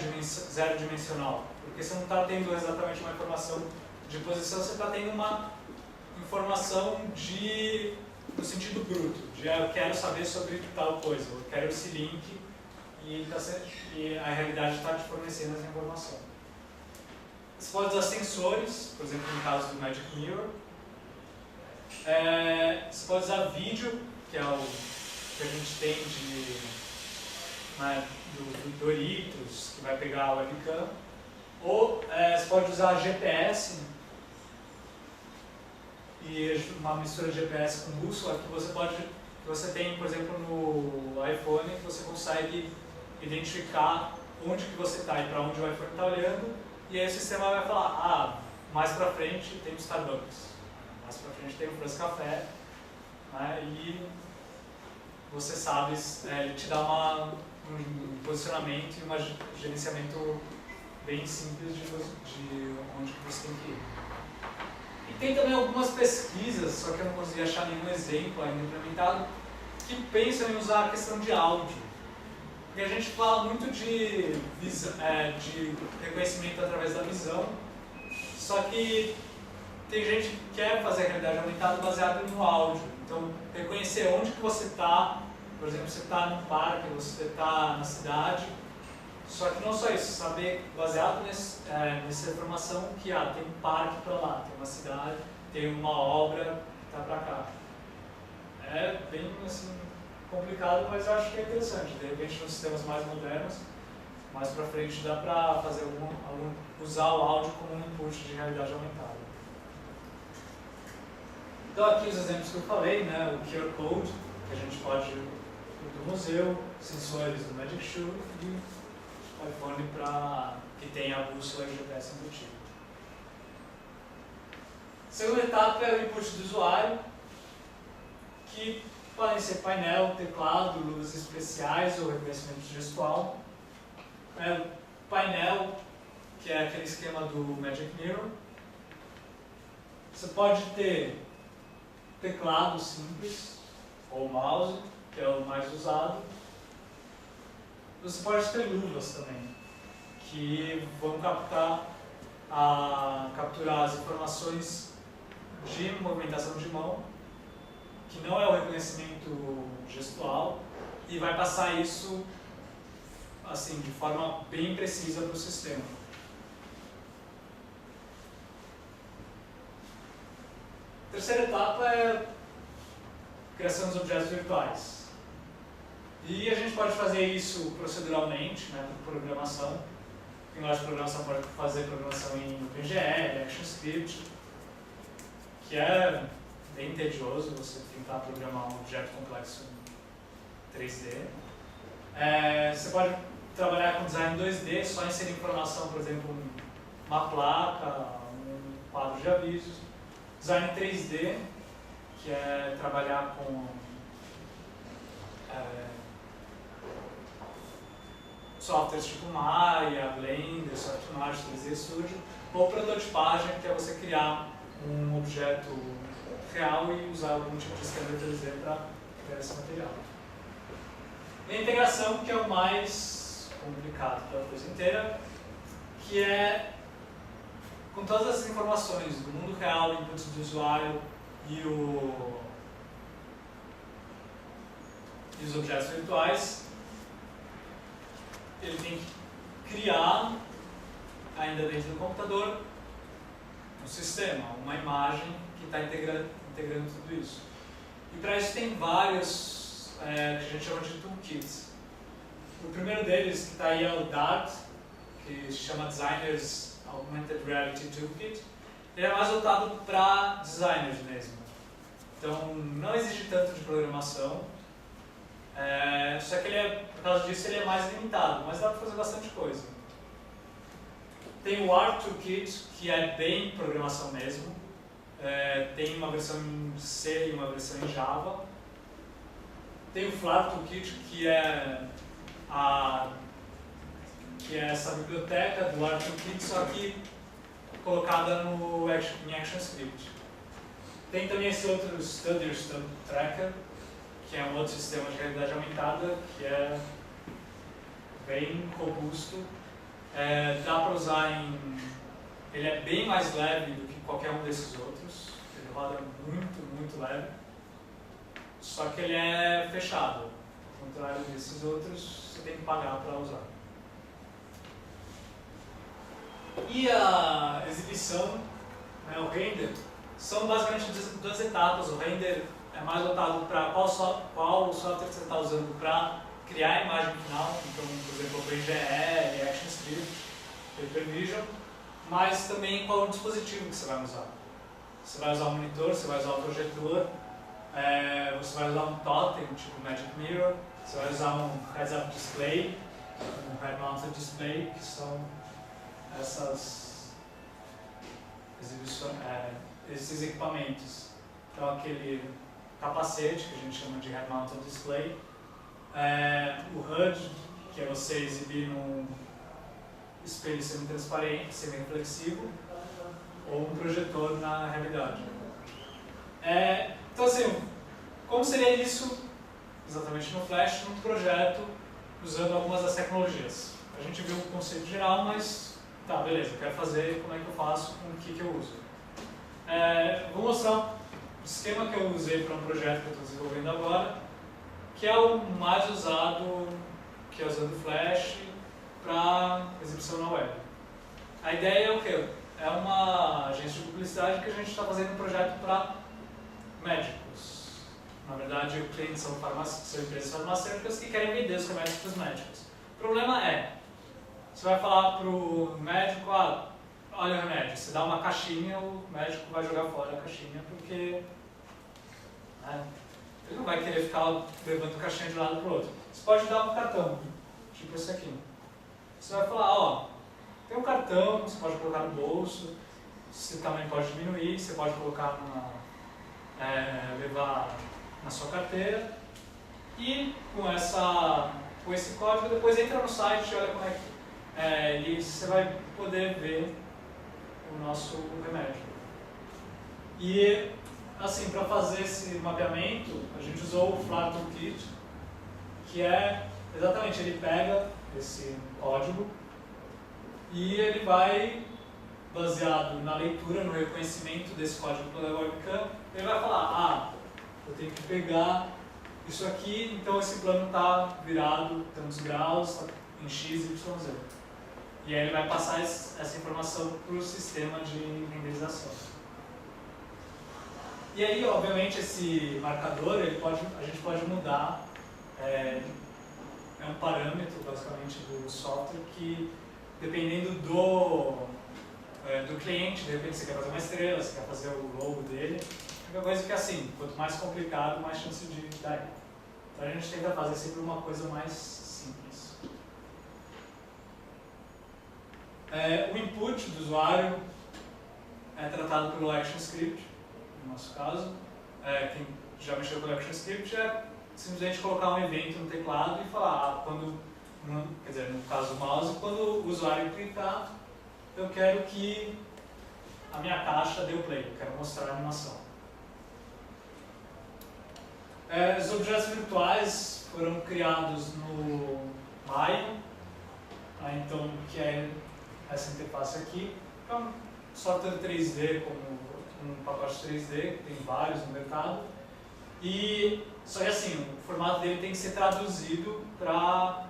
dimensional, porque você não está tendo exatamente uma informação de posição, você está tendo uma informação no sentido bruto, de eu quero saber sobre tal coisa, eu quero esse link e a realidade está te fornecendo essa informação. Você pode usar sensores, por exemplo, no caso do Magic Mirror. Você pode usar vídeo, que é o que a gente tem do Doritos, que vai pegar a webcam. Ou você pode usar GPS, e uma mistura de GPS com bússola, que você tem, por exemplo, no iPhone, que você consegue identificar onde que você está e para onde o iPhone está olhando, e aí o sistema vai falar, mais para frente tem o Starbucks, mais para frente tem o France Café, né, e você sabe, ele te dá um posicionamento e um gerenciamento bem simples de onde que você tem que ir. E tem também algumas pesquisas, só que eu não consegui achar nenhum exemplo ainda implementado, que pensam em usar a questão de áudio. Porque a gente fala muito de reconhecimento através da visão, só que tem gente que quer fazer a realidade aumentada baseada no áudio. Então, reconhecer onde que você está, por exemplo, você está num parque, você está na cidade, só que não só isso, saber, baseado nessa informação, que tem um parque para lá, tem uma cidade, tem uma obra que está para cá. É bem assim, complicado, mas eu acho que é interessante. De repente, nos sistemas mais modernos, mais para frente, dá para fazer usar o áudio como um input de realidade aumentada. Então, aqui os exemplos que eu falei, né, o QR Code, que a gente pode do museu, sensores do Magic Shoe e o iPhone que tem a bússola e GPS embutido. A segunda etapa é o input do usuário, que podem ser painel, teclado, luzes especiais ou reconhecimento gestual. O painel, que é aquele esquema do Magic Mirror. Você pode ter teclado simples, ou mouse, que é o mais usado. Você pode ter luvas também, que vão capturar as informações de movimentação de mão, que não é o reconhecimento gestual, e vai passar isso assim, de forma bem precisa para o sistema. A terceira etapa é a criação dos objetos virtuais. E a gente pode fazer isso proceduralmente, né, por programação. Em linguagem de programação pode fazer programação em OpenGL, ActionScript, que é bem tedioso você tentar programar um objeto complexo em 3D. Você pode trabalhar com design 2D, só inserir informação, por exemplo, uma placa, um quadro de avisos. Design 3D, que é trabalhar com softwares tipo Maya, Blender, Softmax, 3D Studio, ou prototipagem, que é você criar um objeto real e usar algum tipo de esquema 3D para criar esse material. E a integração, que é o mais complicado da coisa inteira, que é com todas as informações do mundo real, inputs do usuário e os objetos virtuais, ele tem que criar, ainda dentro do computador, um sistema, uma imagem que está integrando tudo isso. E para isso tem vários, que a gente chama de toolkits. O primeiro deles, que está aí, é o DART, que se chama Designers Augmented Reality Toolkit. Ele é mais voltado para designers mesmo. Então, não exige tanto de programação. Só que por causa disso, ele é mais limitado, mas dá para fazer bastante coisa. Tem o Art Toolkit, que é bem programação mesmo. Tem uma versão em C e uma versão em Java. Tem o Flower Toolkit, que é essa biblioteca do Art Toolkit, só que colocada em ActionScript. Tem também esse outro Study Tracker, que é um outro sistema de realidade aumentada, que é bem robusto. Dá para usar ele é bem mais leve do que qualquer um desses outros. Ele roda muito, muito leve. Só que ele é fechado. Ao contrário desses outros, você tem que pagar para usar. E a exibição, né, o render, são basicamente duas etapas. O render é mais voltado para qual software você está usando para criar a imagem final. Então, por exemplo, OpenGL, ActionScript, Hypervision, mas também qual o dispositivo que você vai usar. Você vai usar um monitor, você vai usar um projetor, você vai usar um totem, tipo Magic Mirror, você vai usar um heads-up display, um head-mounted display, que são esses equipamentos. Então, aquele capacete, que a gente chama de head-mounted display, o HUD, que é você exibir num espelho semi-transparente, semi-reflexivo, ou um projetor na realidade. Então, assim, como seria isso exatamente no Flash, num projeto usando algumas das tecnologias? A gente viu o conceito geral, mas tá, beleza, eu quero fazer, como é que eu faço, com o que eu uso. Vou mostrar o esquema que eu usei para um projeto que eu estou desenvolvendo agora, que é o mais usado, que é usando Flash para exibição na web. A ideia é o quê? É uma agência de publicidade que a gente está fazendo um projeto para médicos. Na verdade, o cliente são empresas farmacêuticas que querem vender os remédios para os médicos. O problema é, você vai falar para o médico, olha o remédio, você dá uma caixinha, o médico vai jogar fora a caixinha porque ele não vai querer ficar levando caixinha de um lado para o outro. Você pode dar um cartão, tipo esse aqui. Você vai falar, tem um cartão, você pode colocar no bolso, você também pode diminuir, você pode colocar levar na sua carteira e com esse código depois entra no site e olha como é que e você vai poder ver o nosso remédio. E assim, para fazer esse mapeamento, a gente usou o FLAR Toolkit, que é exatamente, ele pega esse código e ele vai, baseado na leitura, no reconhecimento desse código pela webcam, ele vai falar, eu tenho que pegar isso aqui, então esse plano está virado tantos graus, está em x, y, z. E aí ele vai passar essa informação para o sistema de renderização. E aí, obviamente, esse marcador, a gente pode mudar, é um parâmetro, basicamente, do software que, dependendo do cliente, de repente você quer fazer uma estrela, você quer fazer o logo dele, é uma coisa que, assim, quanto mais complicado, mais chance de dar erro. Então a gente tenta fazer sempre uma coisa mais simples. O input do usuário é tratado pelo ActionScript, no nosso caso. Quem já mexeu com o ActionScript é simplesmente colocar um evento no teclado e falar, quer dizer, no caso do mouse, quando o usuário clicar, eu quero que a minha caixa dê o play, eu quero mostrar a animação. Os objetos virtuais foram criados no Maio, então, que é essa interface aqui. É um software 3D, como um pacote 3D, que tem vários no mercado. Só que assim, o formato dele tem que ser traduzido para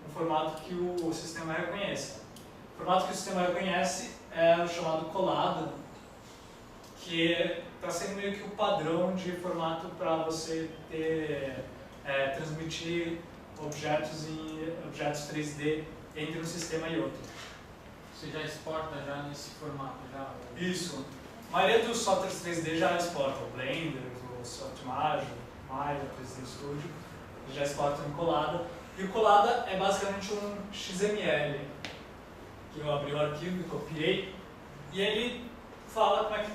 um formato que o sistema reconheça. O formato que o sistema reconhece é o chamado colada, que está sendo meio que o padrão de formato para você transmitir objetos 3D entre um sistema e outro. Você já exporta já nesse formato? Isso. A maioria dos softwares 3D já exporta. O Blender, o Softimage, o Maya, o 3D Studio, já exportam em colada. E o colada é basicamente um XML, que eu abri o arquivo e copiei, e ele fala como é que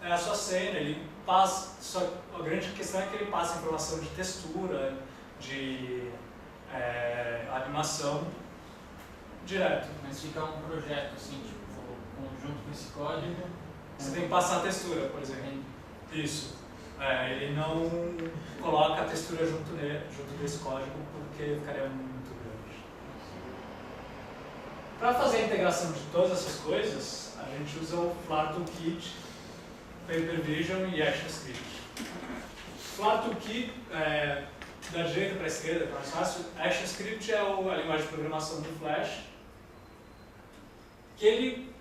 é a sua cena, ele passa, só a grande questão é que ele passa informação de textura, de animação, direto. Mas fica um projeto assim, tipo, junto com esse código. Você tem que passar a textura, por exemplo. Isso. Ele não coloca a textura junto desse código porque ficaria muito grande. Para fazer a integração de todas essas coisas, a gente usa o FLAR Toolkit, Paper Vision e ActionScript. FLAR Toolkit, da direita para a esquerda, que é mais fácil, ActionScript é a linguagem de programação do Flash, que ele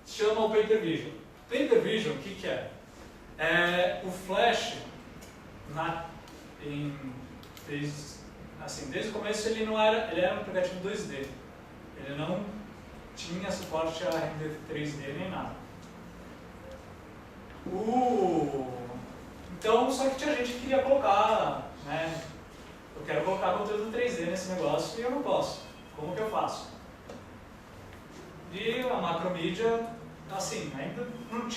chama o Paper Vision. Paper Vision, o que é? O Flash, desde o começo ele era um aplicativo 2D. Ele não tinha suporte a render 3D nem nada. Então, só que tinha gente que queria colocar, eu quero colocar conteúdo 3D nesse negócio e eu não posso. Como que eu faço? E a Macromedia, assim, ainda não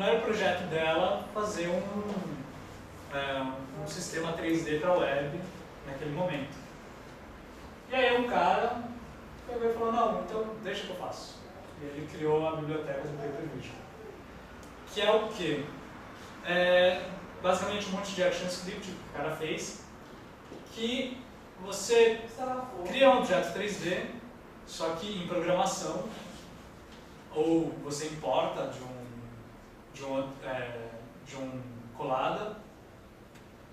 era o projeto dela fazer um sistema 3D para a web naquele momento. E aí um cara pegou e falou, não, então deixa que eu faço. E ele criou a biblioteca do Paper Vision. Que é o quê? Basicamente um monte de ActionScript que o cara fez, que você cria um objeto 3D, só que em programação, ou você importa de um colada,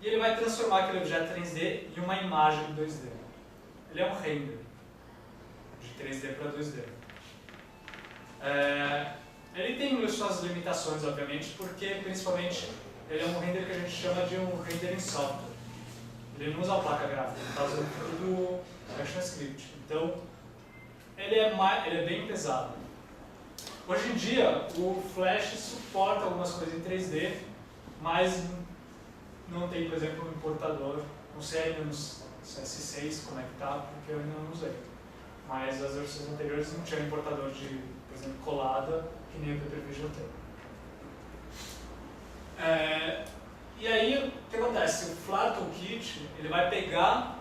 e ele vai transformar aquele objeto 3D em uma imagem 2D. Ele é um render de 3D para 2D. Ele tem suas limitações, obviamente, porque principalmente ele é um render que a gente chama de um render em software. Ele não usa a placa gráfica, ele está usando tudo ActionScript. Então, ele é bem pesado. Hoje em dia, o Flash suporta algumas coisas em 3D, mas não tem, por exemplo, um importador. Não sei ainda no CS6 conectar, porque eu ainda não usei. Mas as versões anteriores não tinham importador de, por exemplo, colada, que nem o Paper Vision tem. E aí, o que acontece? O Flat Toolkit, ele vai pegar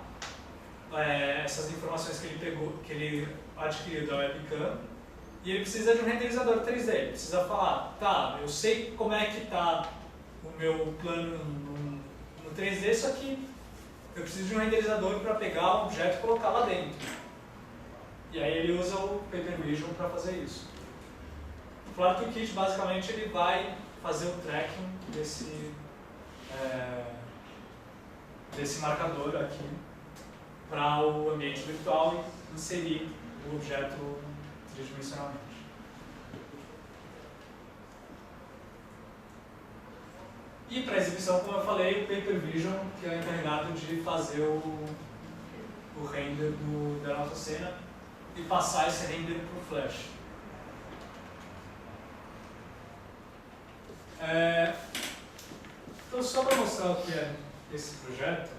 essas informações que ele adquiriu da webcam e ele precisa de um renderizador 3D. Ele precisa falar, tá, eu sei como é que está o meu plano no 3D, só que eu preciso de um renderizador para pegar um objeto e colocar lá dentro. E aí ele usa o Paper Vision para fazer isso. O Flat Toolkit, basicamente, ele vai fazer o tracking desse marcador aqui para o ambiente virtual e inserir o objeto tridimensionalmente. E para exibição, como eu falei, o Paper Vision, que é encarregado de fazer o render da nossa cena e passar esse render para o Flash. Então, só para mostrar o que é esse projeto,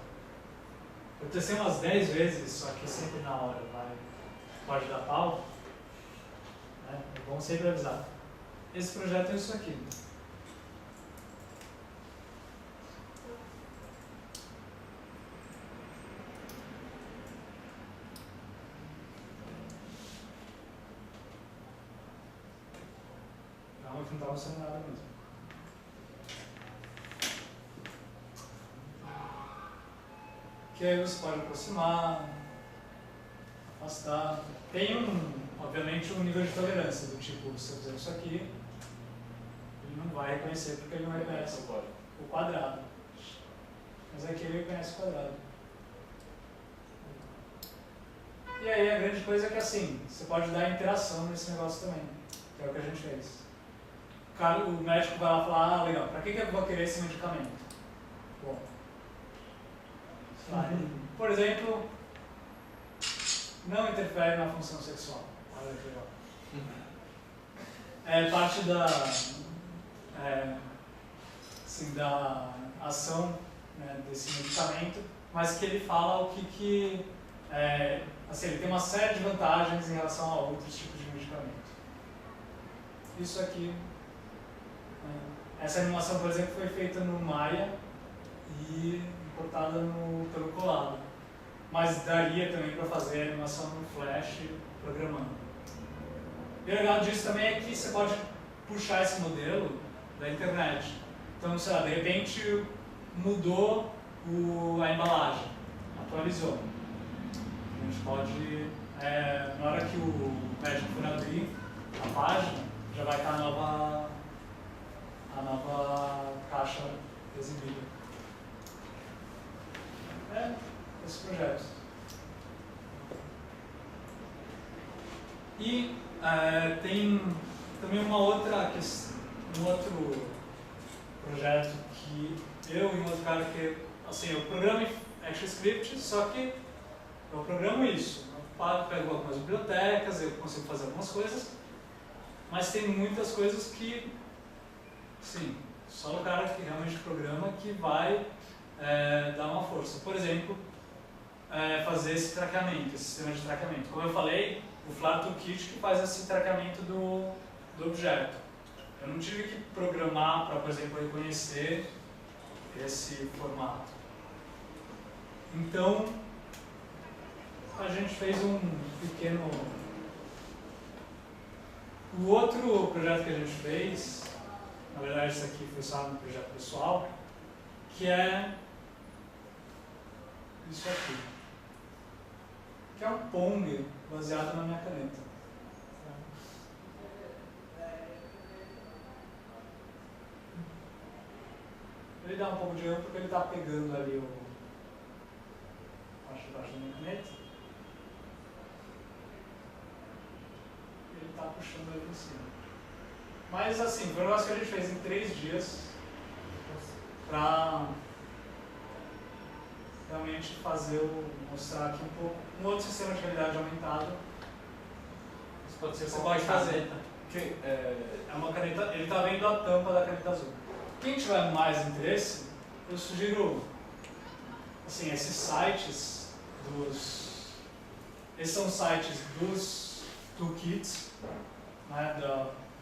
eu testei umas 10 vezes, só que sempre na hora pode dar pau. É bom sempre avisar. Esse projeto é isso aqui. Não estava mostrando nada mesmo. Que aí você pode aproximar, afastar. Tem obviamente, um nível de tolerância, do tipo, se eu fizer isso aqui, ele não vai reconhecer porque ele não reconhece o quadrado. Mas aqui ele reconhece o quadrado. E aí a grande coisa é que assim, você pode dar interação nesse negócio também, que é o que a gente fez. O médico vai lá e fala, legal, para que eu vou querer esse medicamento? Bom, por exemplo, não interfere na função sexual. Olha que legal. É parte da ação, né, desse medicamento, mas que ele fala o que assim, ele tem uma série de vantagens em relação a outros tipos de medicamento. Isso aqui, essa animação, por exemplo, foi feita no Maya e importada pelo Collab. Mas daria também para fazer a animação no Flash programando. E o legal disso também é que você pode puxar esse modelo da internet. Então, sei lá, de repente mudou a embalagem, atualizou. A gente pode, na hora que o médico for abrir a página, já vai estar a nova caixa exibida. Esse projeto. E tem também um outro projeto que eu e um outro cara que, assim, eu programo em ActionScript, só que eu programo isso. Eu pego algumas bibliotecas, eu consigo fazer algumas coisas, mas tem muitas coisas que, sim, só o cara que realmente programa que vai dar uma força. Por exemplo, fazer esse traqueamento, esse sistema de traqueamento. Como eu falei, o Flat Toolkit que faz esse traqueamento do objeto. Eu não tive que programar para, por exemplo, reconhecer esse formato. Então, a gente fez um pequeno... O outro projeto que a gente fez, na verdade esse aqui foi só um projeto pessoal, que é isso aqui, que é um Pong baseado na minha caneta. Ele dá um pouco de erro porque ele está pegando ali a parte de baixo da minha caneta. Ele está puxando ali em cima. Mas assim, foi um negócio que a gente fez em 3 dias. para realmente mostrar aqui um pouco um outro sistema de realidade aumentada. Isso pode ser Você como pode uma fazer. caneta. É uma caneta, ele está vendo a tampa da caneta azul. Quem tiver mais interesse, eu sugiro assim, esses são sites dos toolkits, né,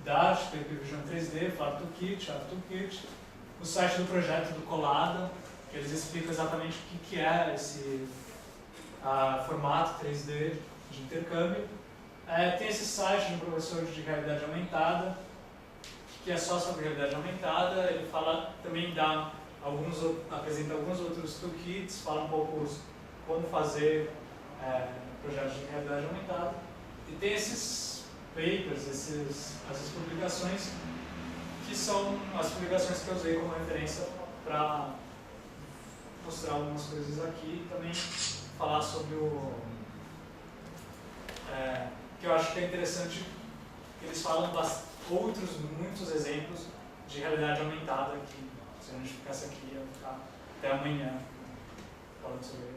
da arte, Revision 3D, Flat Toolkit, Art Toolkit, o site do projeto do Colada, que eles explicam exatamente o que é esse formato 3D de intercâmbio. Tem esse site do professor de realidade aumentada, que é só sobre realidade aumentada. Ele fala também apresenta alguns outros toolkits, fala um pouco como fazer projetos de realidade aumentada. E tem esses papers, essas publicações, que são as publicações que eu usei como referência para mostrar algumas coisas aqui e também falar sobre que eu acho que é interessante, que eles falam muitos exemplos de realidade aumentada, que se a gente ficasse aqui ia ficar até amanhã falando sobre